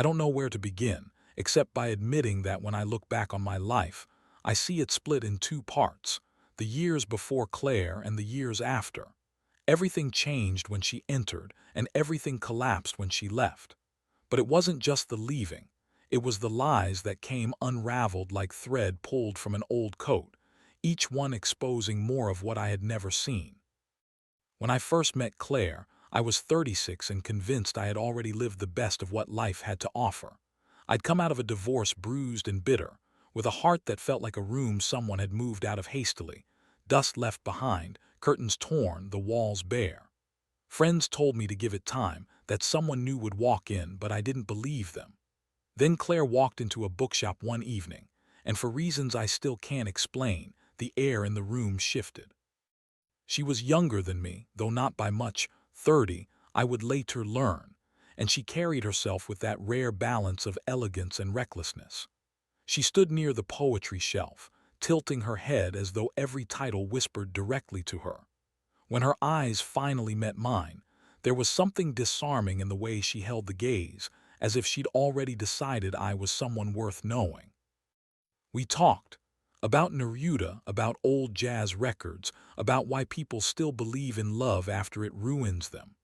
I don't know where to begin, except by admitting that when I look back on my life, I see it split in two parts, the years before Claire and the years after. Everything changed when she entered, and everything collapsed when she left. But it wasn't just the leaving. It was the lies that came unraveled like thread pulled from an old coat, each one exposing more of what I had never seen. When I first met Claire, I was 36 and convinced I had already lived the best of what life had to offer. I'd come out of a divorce bruised and bitter, with a heart that felt like a room someone had moved out of hastily, dust left behind, curtains torn, the walls bare. Friends told me to give it time, that someone new would walk in, but I didn't believe them. Then Claire walked into a bookshop one evening, and for reasons I still can't explain, the air in the room shifted. She was younger than me, though not by much, 30, I would later learn, and she carried herself with that rare balance of elegance and recklessness. She stood near the poetry shelf, tilting her head as though every title whispered directly to her. When her eyes finally met mine, there was something disarming in the way she held the gaze, as if she'd already decided I was someone worth knowing. We talked about Neruda, about old jazz records, about why people still believe in love after it ruins them.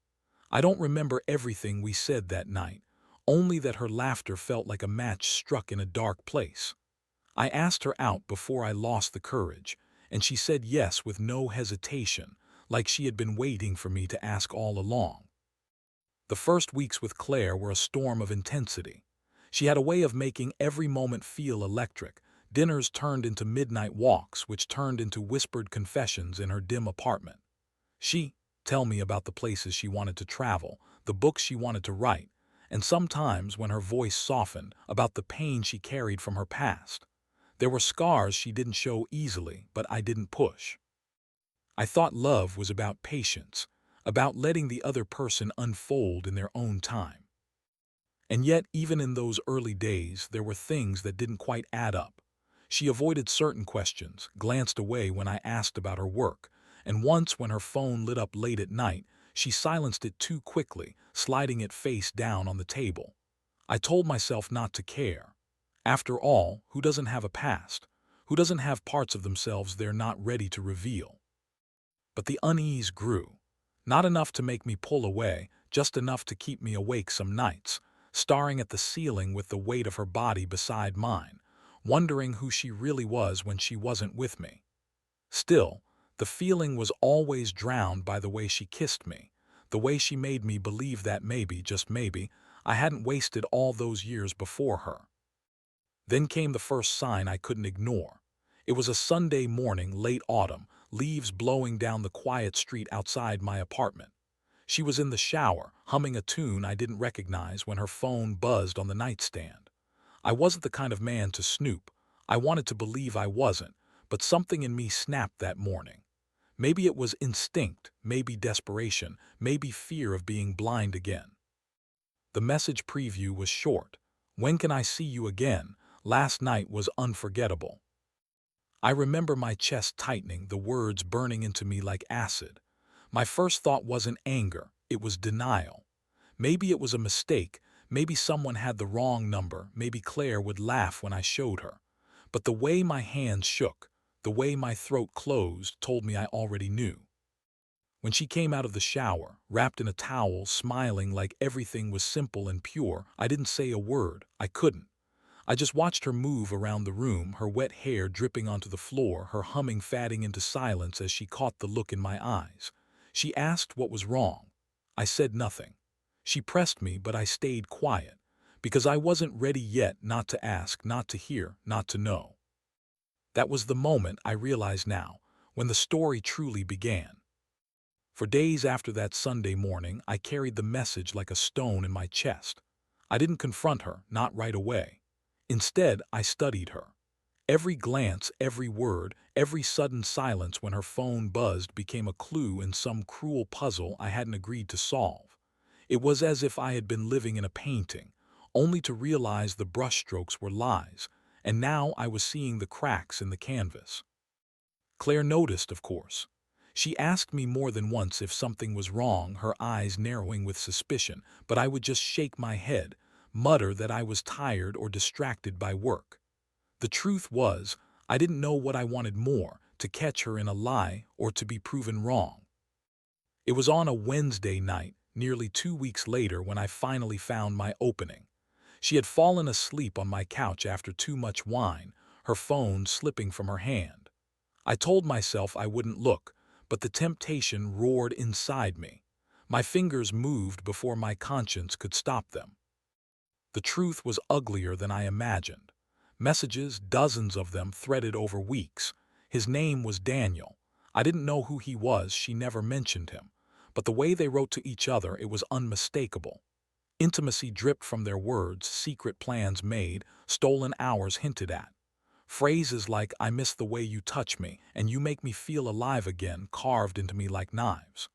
I don't remember everything we said that night, only that her laughter felt like a match struck in a dark place. I asked her out before I lost the courage, and she said yes with no hesitation, like she had been waiting for me to ask all along. The first weeks with Claire were a storm of intensity. She had a way of making every moment feel electric. Dinners turned into midnight walks, which turned into whispered confessions in her dim apartment. She tell me about the places she wanted to travel, the books she wanted to write, and sometimes, when her voice softened, about the pain she carried from her past. There were scars she didn't show easily, but I didn't push. I thought love was about patience, about letting the other person unfold in their own time. And yet, even in those early days, there were things that didn't quite add up. She avoided certain questions, glanced away when I asked about her work, and once when her phone lit up late at night, she silenced it too quickly, sliding it face down on the table. I told myself not to care. After all, who doesn't have a past? Who doesn't have parts of themselves they're not ready to reveal? But the unease grew. Not enough to make me pull away, just enough to keep me awake some nights, staring at the ceiling with the weight of her body beside mine, wondering who she really was when she wasn't with me. Still, the feeling was always drowned by the way she kissed me, the way she made me believe that maybe, just maybe, I hadn't wasted all those years before her. Then came the first sign I couldn't ignore. It was a Sunday morning, late autumn, leaves blowing down the quiet street outside my apartment. She was in the shower, humming a tune I didn't recognize when her phone buzzed on the nightstand. I wasn't the kind of man to snoop. I wanted to believe I wasn't, but something in me snapped that morning. Maybe it was instinct, maybe desperation, maybe fear of being blind again. The message preview was short. When can I see you again? Last night was unforgettable. I remember my chest tightening, the words burning into me like acid. My first thought wasn't anger, it was denial. Maybe it was a mistake, maybe someone had the wrong number, maybe Claire would laugh when I showed her. But the way my hands shook, the way my throat closed, told me I already knew. When she came out of the shower, wrapped in a towel, smiling like everything was simple and pure, I didn't say a word. I couldn't. I just watched her move around the room, her wet hair dripping onto the floor, her humming fading into silence as she caught the look in my eyes. She asked what was wrong. I said nothing. She pressed me, but I stayed quiet, because I wasn't ready yet, not to ask, not to hear, not to know. That was the moment, I realize now, when the story truly began. For days after that Sunday morning, I carried the message like a stone in my chest. I didn't confront her, not right away. Instead, I studied her. Every glance, every word, every sudden silence when her phone buzzed became a clue in some cruel puzzle I hadn't agreed to solve. It was as if I had been living in a painting, only to realize the brushstrokes were lies, and now I was seeing the cracks in the canvas. Claire noticed, of course. She asked me more than once if something was wrong, her eyes narrowing with suspicion, but I would just shake my head. mutter that I was tired or distracted by work. The truth was, I didn't know what I wanted more, to catch her in a lie or to be proven wrong. It was on a Wednesday night, nearly 2 weeks later, when I finally found my opening. She had fallen asleep on my couch after too much wine, her phone slipping from her hand. I told myself I wouldn't look, but the temptation roared inside me. My fingers moved before my conscience could stop them. The truth was uglier than I imagined. Messages, dozens of them, threaded over weeks. His name was Daniel. I didn't know who he was, she never mentioned him. But the way they wrote to each other, it was unmistakable. Intimacy dripped from their words, secret plans made, stolen hours hinted at. Phrases like, "I miss the way you touch me," and "you make me feel alive again," carved into me like knives.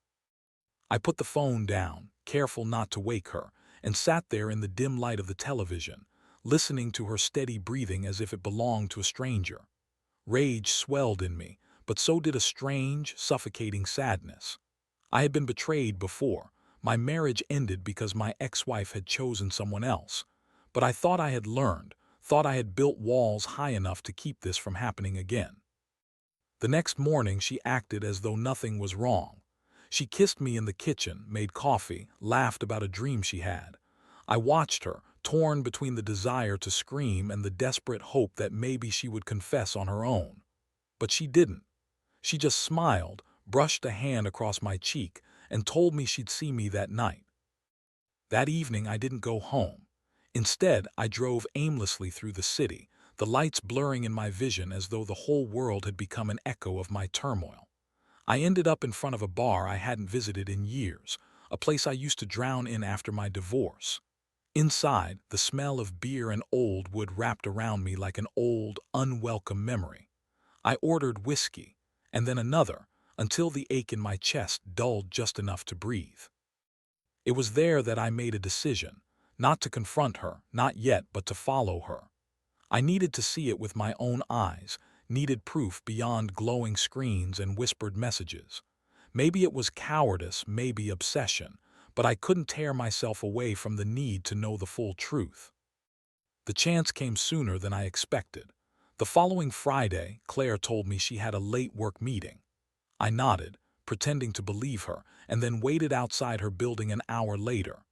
I put the phone down, careful not to wake her, and sat there in the dim light of the television, listening to her steady breathing as if it belonged to a stranger. Rage swelled in me, but so did a strange, suffocating sadness. I had been betrayed before. My marriage ended because my ex-wife had chosen someone else. But I thought I had learned, thought I had built walls high enough to keep this from happening again. The next morning she acted as though nothing was wrong. She kissed me in the kitchen, made coffee, laughed about a dream she had. I watched her, torn between the desire to scream and the desperate hope that maybe she would confess on her own. But she didn't. She just smiled, brushed a hand across my cheek, and told me she'd see me that night. That evening I didn't go home. Instead, I drove aimlessly through the city, the lights blurring in my vision as though the whole world had become an echo of my turmoil. I ended up in front of a bar I hadn't visited in years, a place I used to drown in after my divorce. Inside, the smell of beer and old wood wrapped around me like an old, unwelcome memory. I ordered whiskey, and then another, until the ache in my chest dulled just enough to breathe. It was there that I made a decision, not to confront her, not yet, but to follow her. I needed to see it with my own eyes, needed proof beyond glowing screens and whispered messages. Maybe it was cowardice, maybe obsession, but I couldn't tear myself away from the need to know the full truth. The chance came sooner than I expected. The following Friday, Claire told me she had a late work meeting. I nodded, pretending to believe her, and then waited outside her building an hour later.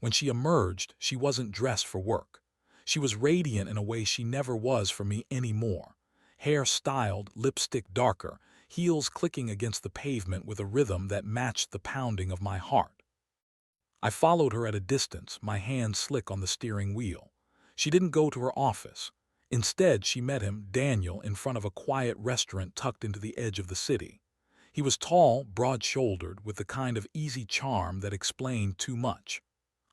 When she emerged, she wasn't dressed for work. She was radiant in a way she never was for me anymore. Hair styled, lipstick darker, heels clicking against the pavement with a rhythm that matched the pounding of my heart. I followed her at a distance, my hand slick on the steering wheel. She didn't go to her office. Instead, she met him, Daniel, in front of a quiet restaurant tucked into the edge of the city. He was tall, broad-shouldered, with the kind of easy charm that explained too much.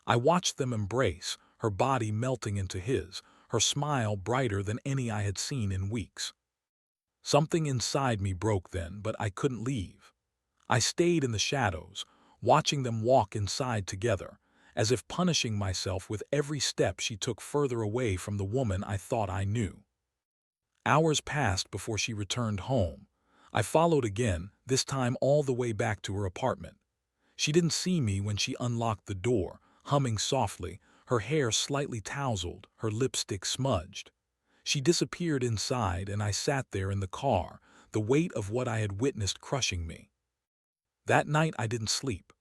I watched them embrace, her body melting into his, her smile brighter than any I had seen in weeks. Something inside me broke then, but I couldn't leave. I stayed in the shadows, watching them walk inside together, as if punishing myself with every step she took further away from the woman I thought I knew. Hours passed before she returned home. I followed again, this time all the way back to her apartment. She didn't see me when she unlocked the door, humming softly, her hair slightly tousled, her lipstick smudged. She disappeared inside, and I sat there in the car, the weight of what I had witnessed crushing me. That night I didn't sleep.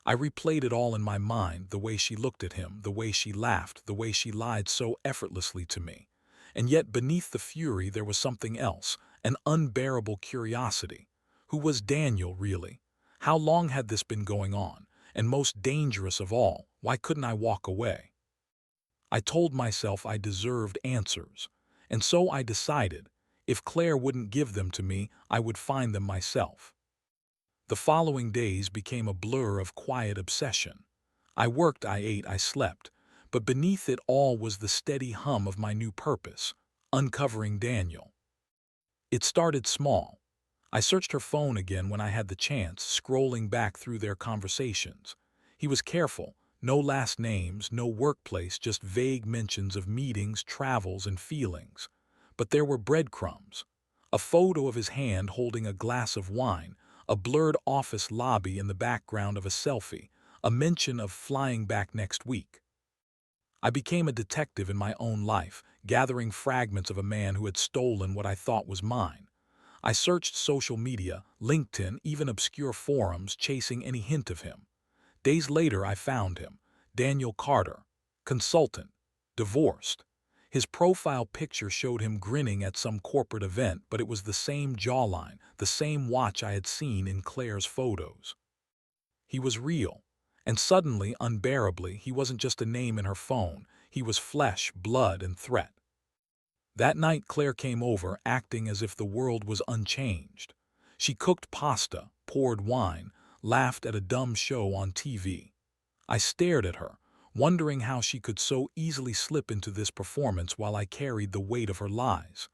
I replayed it all in my mind, the way she looked at him, the way she laughed, the way she lied so effortlessly to me. And yet beneath the fury there was something else, an unbearable curiosity. Who was Daniel, really? How long had this been going on? And most dangerous of all, why couldn't I walk away? I told myself I deserved answers. And so I decided, if Claire wouldn't give them to me, I would find them myself. The following days became a blur of quiet obsession. I worked, I ate, I slept, but beneath it all was the steady hum of my new purpose, uncovering Daniel. It started small. I searched her phone again when I had the chance, scrolling back through their conversations. He was careful, no last names, no workplace, just vague mentions of meetings, travels, and feelings. But there were breadcrumbs. A photo of his hand holding a glass of wine, a blurred office lobby in the background of a selfie, a mention of flying back next week. I became a detective in my own life, gathering fragments of a man who had stolen what I thought was mine. I searched social media, LinkedIn, even obscure forums, chasing any hint of him. Days later, I found him. Daniel Carter, consultant, divorced. His profile picture showed him grinning at some corporate event, but it was the same jawline, the same watch I had seen in Claire's photos. He was real. And suddenly, unbearably, he wasn't just a name in her phone. He was flesh, blood, and threat. That night Claire came over, acting as if the world was unchanged. She cooked pasta, poured wine, laughed at a dumb show on TV. I stared at her, wondering how she could so easily slip into this performance while I carried the weight of her lies.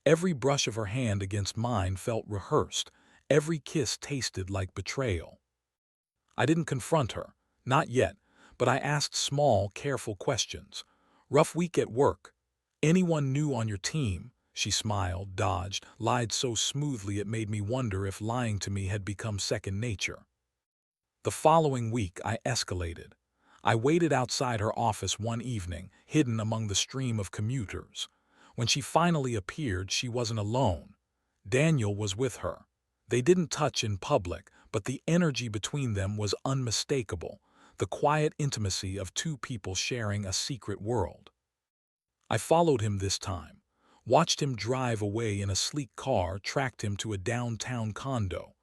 Every brush of her hand against mine felt rehearsed, every kiss tasted like betrayal. I didn't confront her, not yet, but I asked small, careful questions. Rough week at work. Anyone new on your team? She smiled, dodged, lied so smoothly it made me wonder if lying to me had become second nature. The following week I escalated. I waited outside her office one evening, hidden among the stream of commuters. When she finally appeared, she wasn't alone. Daniel was with her. They didn't touch in public, but the energy between them was unmistakable, the quiet intimacy of two people sharing a secret world. I followed him this time, watched him drive away in a sleek car, tracked him to a downtown condo.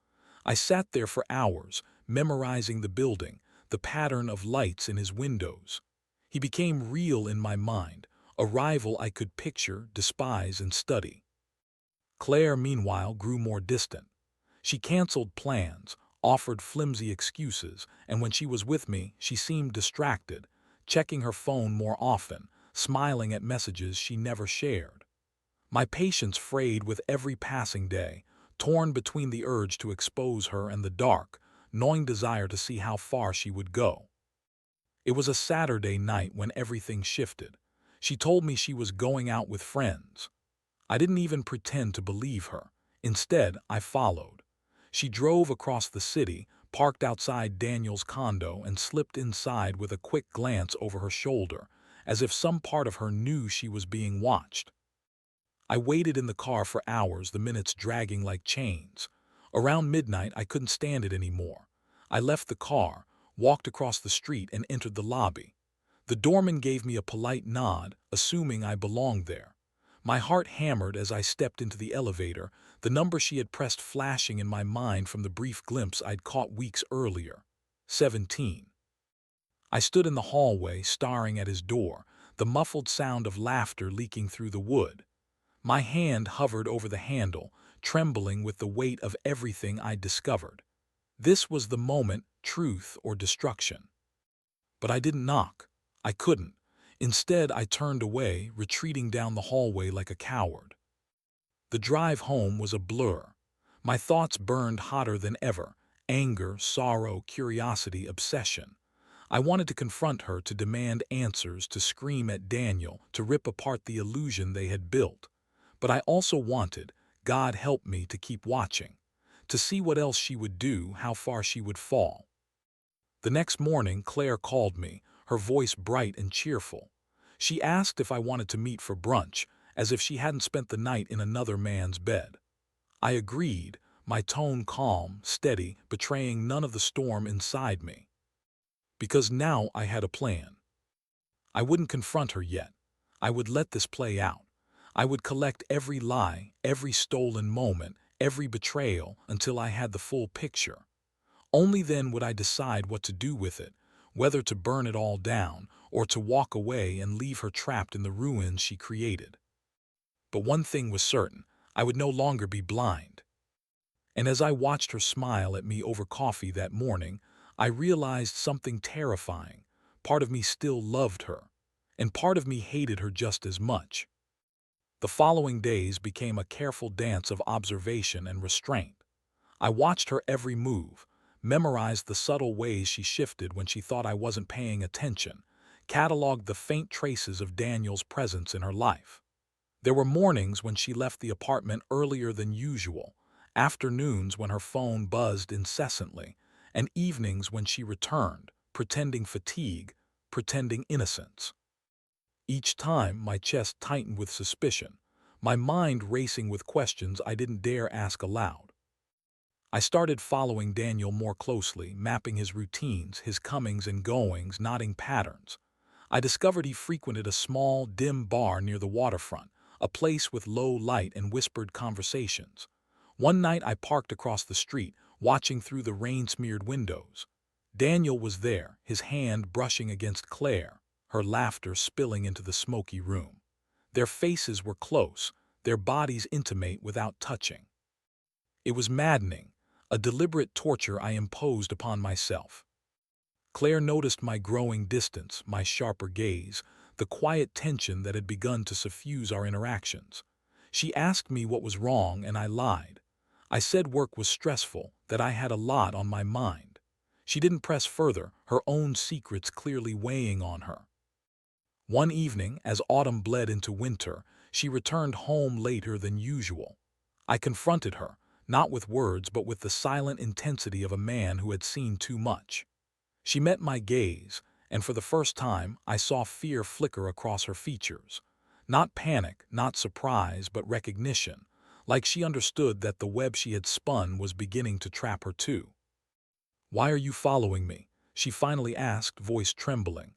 I sat there for hours, memorizing the building, the pattern of lights in his windows. He became real in my mind, a rival I could picture, despise, and study. Claire, meanwhile, grew more distant. She canceled plans, offered flimsy excuses, and when she was with me, she seemed distracted, checking her phone more often, smiling at messages she never shared. My patience frayed with every passing day, torn between the urge to expose her and the dark, gnawing desire to see how far she would go. It was a Saturday night when everything shifted. She told me she was going out with friends. I didn't even pretend to believe her. Instead, I followed. She drove across the city, parked outside Daniel's condo, and slipped inside with a quick glance over her shoulder, as if some part of her knew she was being watched. I waited in the car for hours, the minutes dragging like chains. Around midnight, I couldn't stand it anymore. I left the car, walked across the street, and entered the lobby. The doorman gave me a polite nod, assuming I belonged there. My heart hammered as I stepped into the elevator, the number she had pressed flashing in my mind from the brief glimpse I'd caught weeks earlier. 17. I stood in the hallway, staring at his door, the muffled sound of laughter leaking through the wood. My hand hovered over the handle, trembling with the weight of everything I'd discovered. This was the moment, truth or destruction. But I didn't knock. I couldn't. Instead, I turned away, retreating down the hallway like a coward. The drive home was a blur. My thoughts burned hotter than ever: anger, sorrow, curiosity, obsession. I wanted to confront her, to demand answers, to scream at Daniel, to rip apart the illusion they had built. But I also wanted, God help me, to keep watching, to see what else she would do, how far she would fall. The next morning, Claire called me, her voice bright and cheerful. She asked if I wanted to meet for brunch, as if she hadn't spent the night in another man's bed. I agreed, my tone calm, steady, betraying none of the storm inside me. Because now I had a plan. I wouldn't confront her yet. I would let this play out. I would collect every lie, every stolen moment, every betrayal, until I had the full picture. Only then would I decide what to do with it, whether to burn it all down or to walk away and leave her trapped in the ruins she created. But one thing was certain: I would no longer be blind. And as I watched her smile at me over coffee that morning, I realized something terrifying. Part of me still loved her, and part of me hated her just as much. The following days became a careful dance of observation and restraint. I watched her every move, memorized the subtle ways she shifted when she thought I wasn't paying attention, cataloged the faint traces of Daniel's presence in her life. There were mornings when she left the apartment earlier than usual, afternoons when her phone buzzed incessantly, and evenings when she returned, pretending fatigue, pretending innocence. Each time, my chest tightened with suspicion, my mind racing with questions I didn't dare ask aloud. I started following Daniel more closely, mapping his routines, his comings and goings, noting patterns. I discovered he frequented a small, dim bar near the waterfront, a place with low light and whispered conversations. One night I parked across the street, watching through the rain-smeared windows. Daniel was there, his hand brushing against Claire, her laughter spilling into the smoky room. Their faces were close, their bodies intimate without touching. It was maddening, a deliberate torture I imposed upon myself. Claire noticed my growing distance, my sharper gaze, the quiet tension that had begun to suffuse our interactions. She asked me what was wrong, and I lied. I said work was stressful, that I had a lot on my mind. She didn't press further, her own secrets clearly weighing on her. One evening, as autumn bled into winter, she returned home later than usual. I confronted her, not with words but with the silent intensity of a man who had seen too much. She met my gaze, and for the first time I saw fear flicker across her features. Not panic, not surprise, but recognition, like she understood that the web she had spun was beginning to trap her too. "Why are you following me?" she finally asked, voice trembling.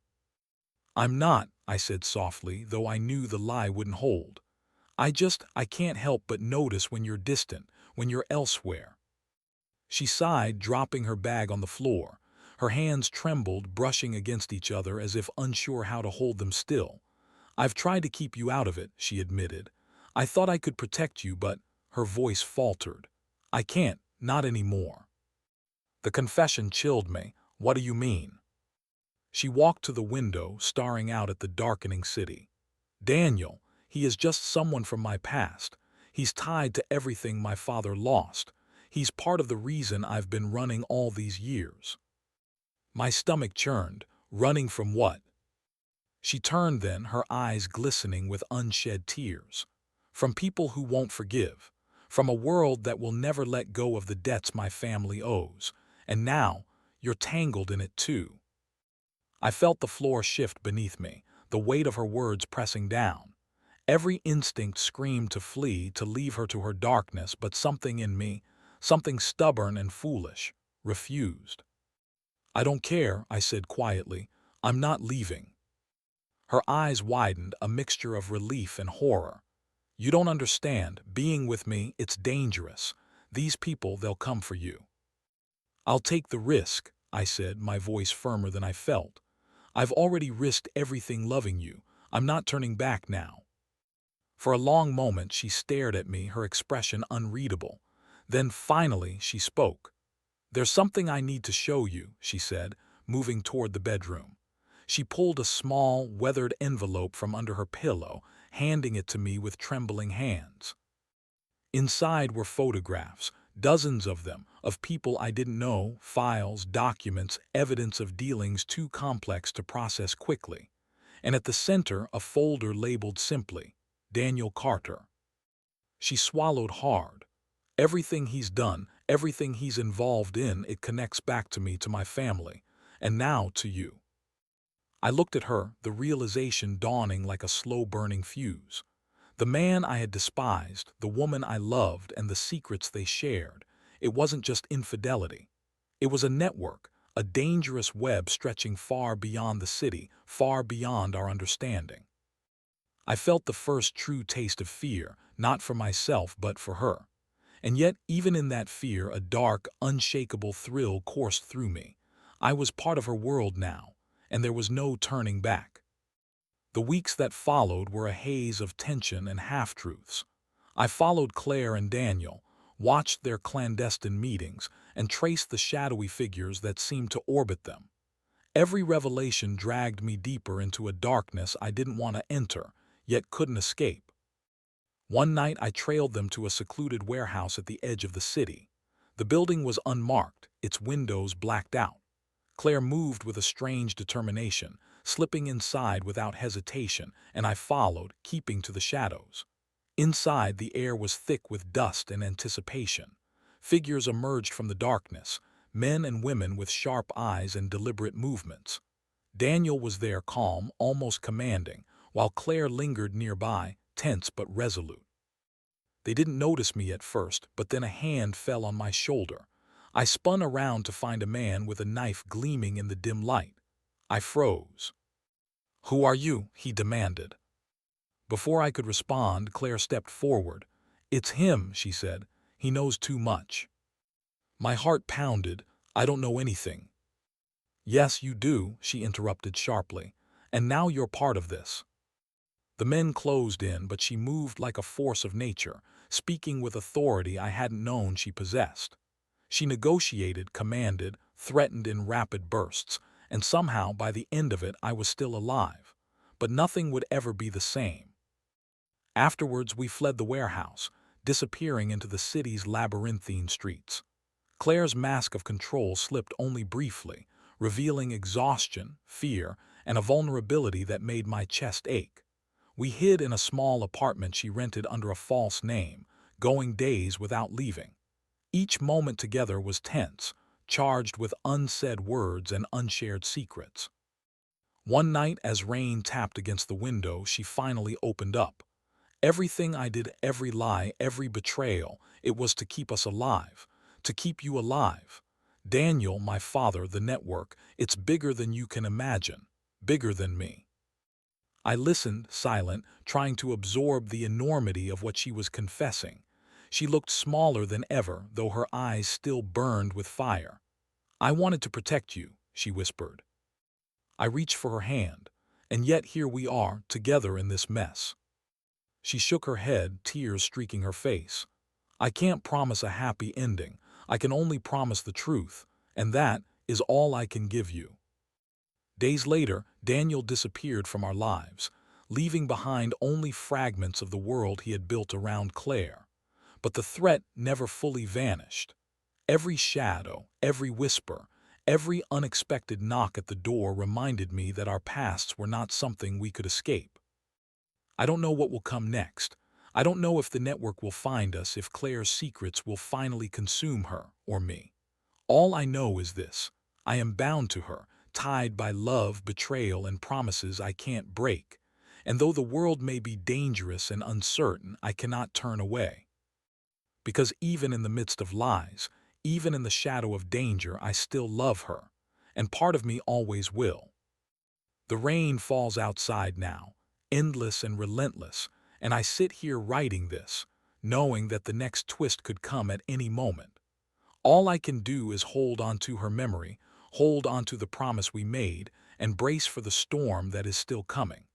"I'm not," I said softly, though I knew the lie wouldn't hold. I can't help but notice when you're distant, when you're elsewhere." She sighed, dropping her bag on the floor. Her hands trembled, brushing against each other as if unsure how to hold them still. "I've tried to keep you out of it," she admitted. "I thought I could protect you, but—" her voice faltered. "I can't, not anymore." The confession chilled me. "What do you mean?" She walked to the window, staring out at the darkening city. "Daniel, he is just someone from my past. He's tied to everything my father lost. He's part of the reason I've been running all these years." My stomach churned. Running from what? She turned then, her eyes glistening with unshed tears. "From people who won't forgive. From a world that will never let go of the debts my family owes. And now, you're tangled in it too." I felt the floor shift beneath me, the weight of her words pressing down. Every instinct screamed to flee, to leave her to her darkness, but something in me, something stubborn and foolish, refused. "I don't care," I said quietly. "I'm not leaving." Her eyes widened, a mixture of relief and horror. "You don't understand. Being with me, it's dangerous. These people, they'll come for you." "I'll take the risk," I said, my voice firmer than I felt. "I've already risked everything loving you. I'm not turning back now." For a long moment she stared at me, her expression unreadable. Then finally she spoke. "There's something I need to show you," she said, moving toward the bedroom. She pulled a small, weathered envelope from under her pillow, handing it to me with trembling hands. Inside were photographs, dozens of them, of people I didn't know, files, documents, evidence of dealings too complex to process quickly. And at the center, a folder labeled simply, "Daniel Carter." She swallowed hard. "Everything he's done, everything he's involved in, it connects back to me, to my family, and now to you." I looked at her, the realization dawning like a slow-burning fuse. The man I had despised, the woman I loved, and the secrets they shared, it wasn't just infidelity. It was a network, a dangerous web stretching far beyond the city, far beyond our understanding. I felt the first true taste of fear, not for myself but for her. And yet, even in that fear, a dark, unshakable thrill coursed through me. I was part of her world now, and there was no turning back. The weeks that followed were a haze of tension and half-truths. I followed Claire and Daniel, watched their clandestine meetings, and traced the shadowy figures that seemed to orbit them. Every revelation dragged me deeper into a darkness I didn't want to enter, yet couldn't escape. One night I trailed them to a secluded warehouse at the edge of the city. The building was unmarked, its windows blacked out. Claire moved with a strange determination, slipping inside without hesitation, and I followed, keeping to the shadows. Inside, the air was thick with dust and anticipation. Figures emerged from the darkness, men and women with sharp eyes and deliberate movements. Daniel was there, calm, almost commanding, while Claire lingered nearby, tense but resolute. They didn't notice me at first, but then a hand fell on my shoulder. I spun around to find a man with a knife gleaming in the dim light. I froze. "Who are you?" he demanded. Before I could respond, Claire stepped forward. "It's him," she said. "He knows too much." My heart pounded. "I don't know anything." "Yes, you do," she interrupted sharply. "And now you're part of this." The men closed in, but she moved like a force of nature, speaking with authority I hadn't known she possessed. She negotiated, commanded, threatened in rapid bursts, and somehow by the end of it I was still alive. But nothing would ever be the same. Afterwards we fled the warehouse, disappearing into the city's labyrinthine streets. Claire's mask of control slipped only briefly, revealing exhaustion, fear, and a vulnerability that made my chest ache. We hid in a small apartment she rented under a false name, going days without leaving. Each moment together was tense, charged with unsaid words and unshared secrets. One night, as rain tapped against the window, she finally opened up. "Everything I did, every lie, every betrayal, it was to keep us alive, to keep you alive. Daniel, my father, the network, it's bigger than you can imagine, bigger than me." I listened, silent, trying to absorb the enormity of what she was confessing. She looked smaller than ever, though her eyes still burned with fire. "I wanted to protect you," she whispered. I reached for her hand, "And yet here we are, together in this mess." She shook her head, tears streaking her face. "I can't promise a happy ending. I can only promise the truth, and that is all I can give you." Days later, Daniel disappeared from our lives, leaving behind only fragments of the world he had built around Claire. But the threat never fully vanished. Every shadow, every whisper, every unexpected knock at the door reminded me that our pasts were not something we could escape. I don't know what will come next. I don't know if the network will find us, if Claire's secrets will finally consume her or me. All I know is this: I am bound to her, tied by love, betrayal, and promises I can't break. And though the world may be dangerous and uncertain, I cannot turn away. Because even in the midst of lies, even in the shadow of danger, I still love her, and part of me always will. The rain falls outside now, endless and relentless, and I sit here writing this, knowing that the next twist could come at any moment. All I can do is hold on to her memory, hold on to the promise we made, and brace for the storm that is still coming.